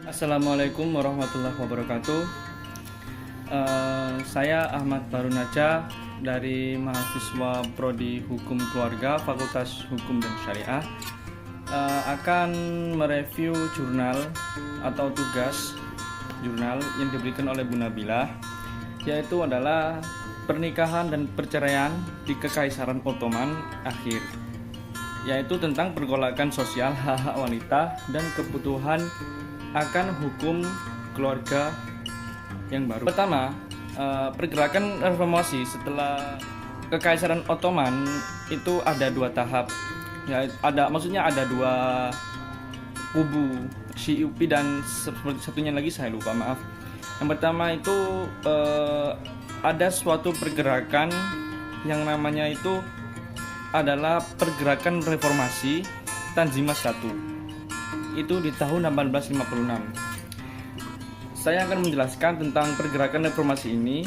Assalamualaikum warahmatullahi wabarakatuh. Saya Ahmad Barunaja dari mahasiswa Prodi Hukum Keluarga Fakultas Hukum dan Syariah, akan mereview jurnal atau tugas jurnal yang diberikan oleh Bu Nabilah, yaitu adalah pernikahan dan perceraian di Kekaisaran Ottoman akhir, yaitu tentang pergolakan sosial hak-hak wanita dan kebutuhan akan hukum keluarga yang baru. Pertama, pergerakan reformasi setelah Kekaisaran Ottoman itu ada dua tahap. Ya, maksudnya ada dua kubu, Syiupi dan satunya lagi saya lupa, maaf. Yang pertama itu ada suatu pergerakan yang namanya itu adalah pergerakan reformasi Tanzimat I. Itu di tahun 1856. Saya akan menjelaskan tentang pergerakan reformasi ini.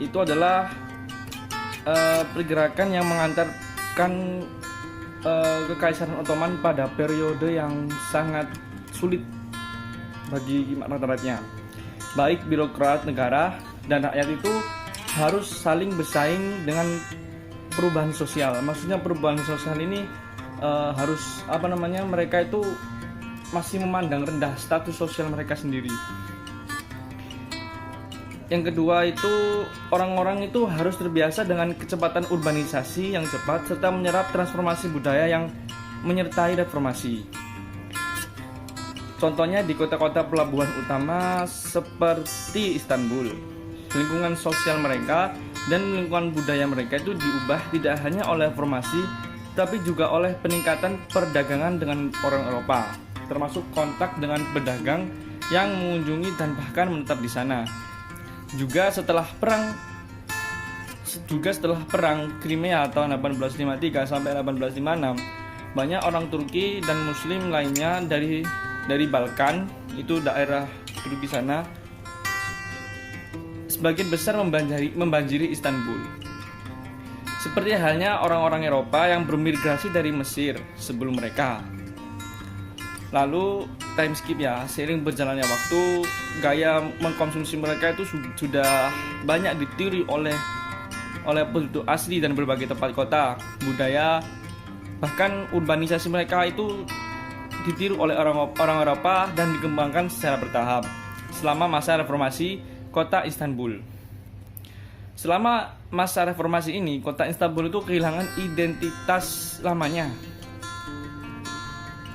Itu adalah pergerakan yang mengantarkan Kekaisaran Ottoman pada periode yang sangat sulit bagi rakyatnya. Baik birokrat negara dan rakyat itu harus saling bersaing dengan perubahan sosial. Maksudnya perubahan sosial ini harus mereka itu masih memandang rendah status sosial mereka sendiri. Yang kedua itu orang-orang itu harus terbiasa dengan kecepatan urbanisasi yang cepat serta menyerap transformasi budaya yang menyertai reformasi. Contohnya di kota-kota pelabuhan utama seperti Istanbul, lingkungan sosial mereka dan lingkungan budaya mereka itu diubah tidak hanya oleh reformasi tapi juga oleh peningkatan perdagangan dengan orang Eropa, termasuk kontak dengan pedagang yang mengunjungi dan bahkan menetap di sana. Juga setelah perang Crimea tahun 1853 sampai 1856, banyak orang Turki dan Muslim lainnya dari Balkan, itu daerah Turki sana, sebagian besar membanjiri Istanbul. Seperti halnya orang-orang Eropa yang bermigrasi dari Mesir sebelum mereka. Lalu time skip ya, seiring berjalannya waktu, gaya mengkonsumsi mereka itu sudah banyak ditiru oleh penduduk asli dan berbagai tempat kota, budaya, bahkan urbanisasi mereka itu ditiru oleh orang Eropa dan dikembangkan secara bertahap selama masa reformasi kota Istanbul. Selama masa reformasi ini, kota Istanbul itu kehilangan identitas lamanya.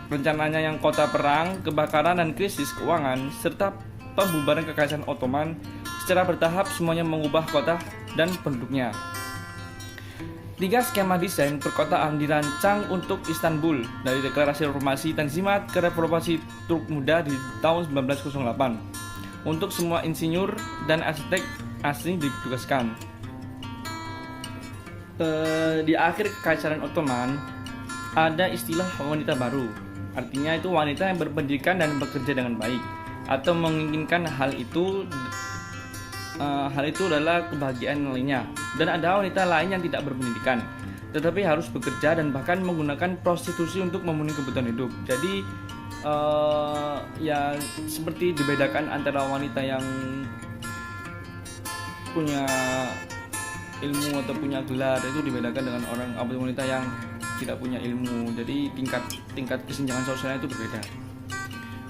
Rencananya yang kota perang, kebakaran dan krisis keuangan serta pembubaran Kekaisaran Ottoman secara bertahap semuanya mengubah kota dan penduduknya. 3 skema desain perkotaan dirancang untuk Istanbul, dari deklarasi reformasi Tanzimat ke reformasi Turk Muda di tahun 1908. Untuk semua insinyur dan arsitek asing ditugaskan. Di akhir Kekaisaran Ottoman ada istilah wanita baru. Artinya itu wanita yang berpendidikan dan bekerja dengan baik atau menginginkan hal itu adalah kebahagiaan lainnya. Dan ada wanita lain yang tidak berpendidikan tetapi harus bekerja dan bahkan menggunakan prostitusi untuk memenuhi kebutuhan hidup. Jadi ya seperti dibedakan antara wanita yang punya ilmu atau punya gelar, itu dibedakan dengan wanita yang tidak punya ilmu. Jadi tingkat kesenjangan sosialnya itu berbeda.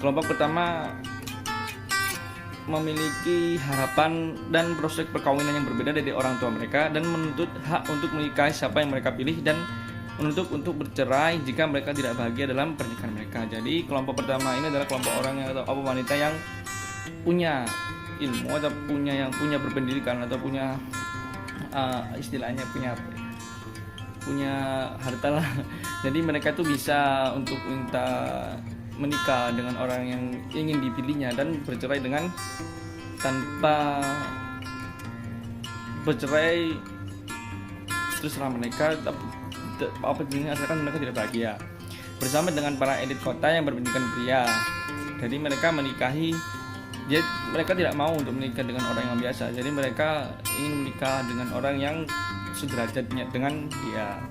Kelompok pertama memiliki harapan dan prospek perkawinan yang berbeda dari orang tua mereka dan menuntut hak untuk menikahi siapa yang mereka pilih dan menuntut untuk bercerai jika mereka tidak bahagia dalam pernikahan mereka. Jadi kelompok pertama ini adalah kelompok orang atau wanita yang punya ilmu atau punya berpendidikan atau punya istilahnya punya harta lah. Jadi mereka tuh bisa untuk menikah dengan orang yang ingin dipilihnya dan bercerai tanpa bercerai terserah mereka, asalkan mereka tidak bahagia bersama dengan para elit kota yang berpendidikan pria. Jadi mereka mereka tidak mau untuk menikah dengan orang yang biasa. Jadi mereka ingin menikah dengan orang yang sederajatnya dengan dia.